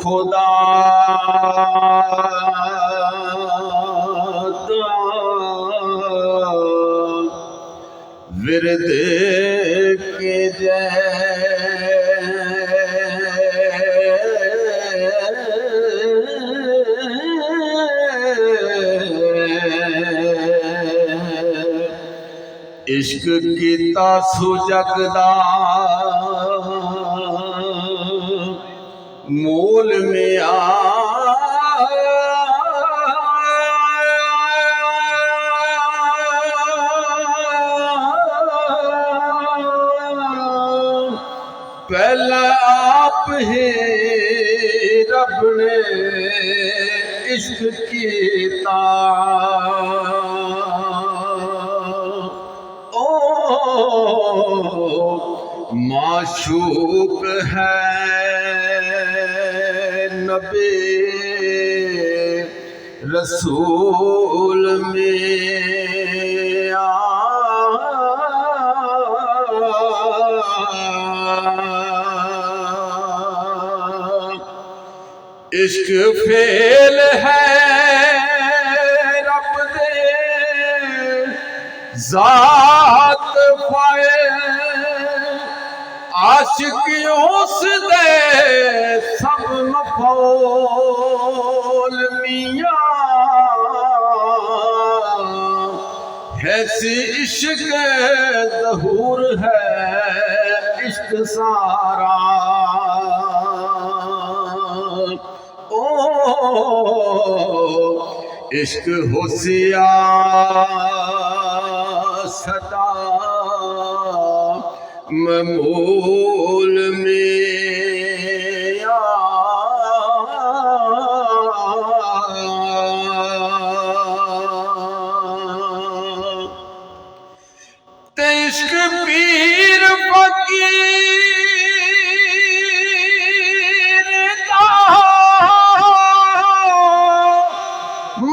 खुदा विरद के इश्क कीता सुजगदा मोल में पहला आप ही रब ने इश्क कीता माशूक है नबी रसूल में इश्क फेल है रब दे जात पाए आशिकियों से दे सब मफौल मियाँ ऐसी इश्क ज़हूर है इश्क सारा ओ इश्क होशियार सदा ममूल में ते इश्क पीर फकीर दा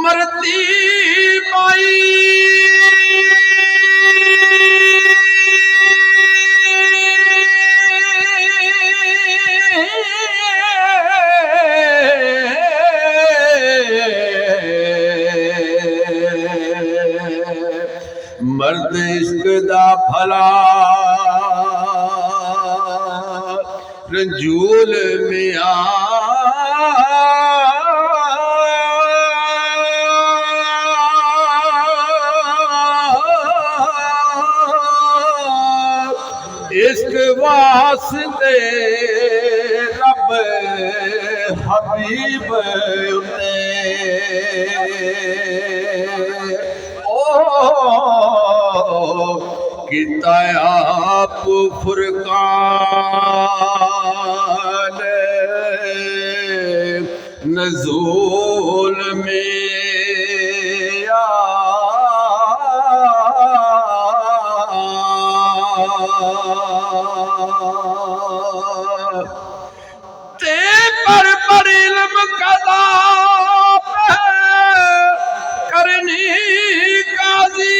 मरती बाई मर्द इश्क दा भला रंजूल में इश्क वास्ते रब हबीब उते किता आप फुरकान नज़ूल में ते पर इल्म कदा करनी काजी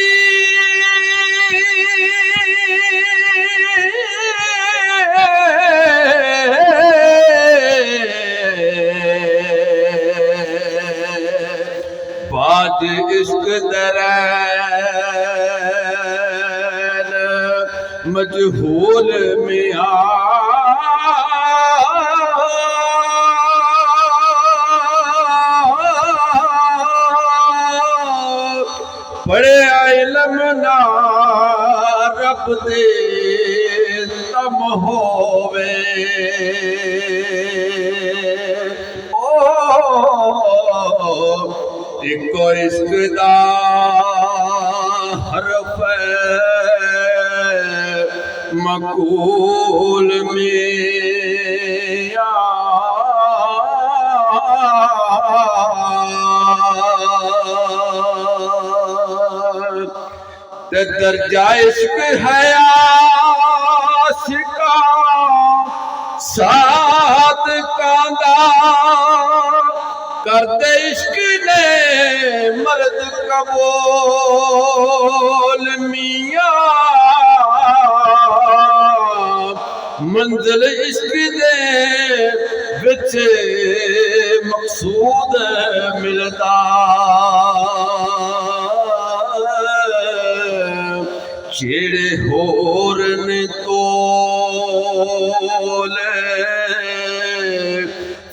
बाद इश्क दरैन मजहूल में बड़े इल्म ना रब दे तम होवे एक और इश्क दा हरफ मकूल में दर्जा इश्क है आशिका साद कांदा करते इश्क ने मर्द कबूल मियाँ मंजिल इश्क दे विच मकसूद मिलदा जेड़े होर ने तोले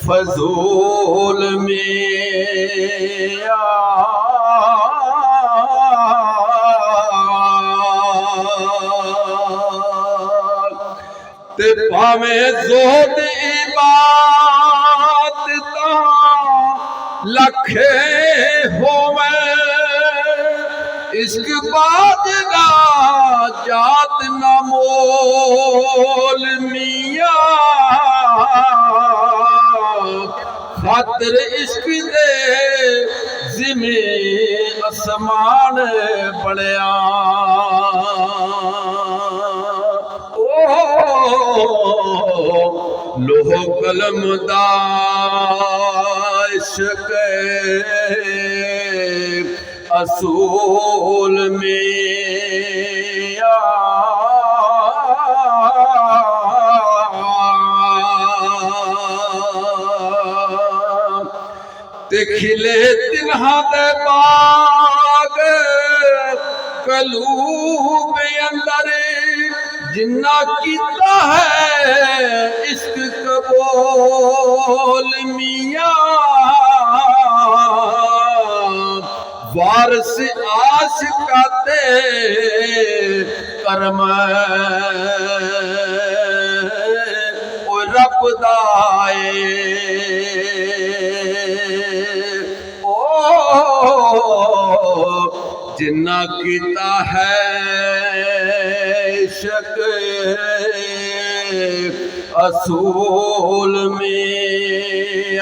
फजूल में ते भावें ज़ोहद इबादत लखे होवे इश्क बादगा जात न मोल मियां खातिर इश्क दे ज़िमे आसमान बणिया लोहो कलम दा इश्क असूल में ते खिले तिन्हां दे बाग कलूब अंदर जिन्ना कीता है इश्क कबूल मियां वारस आशिका ते करम ओ रब दाए ओ जिन्ना कीता है इश्क असूल में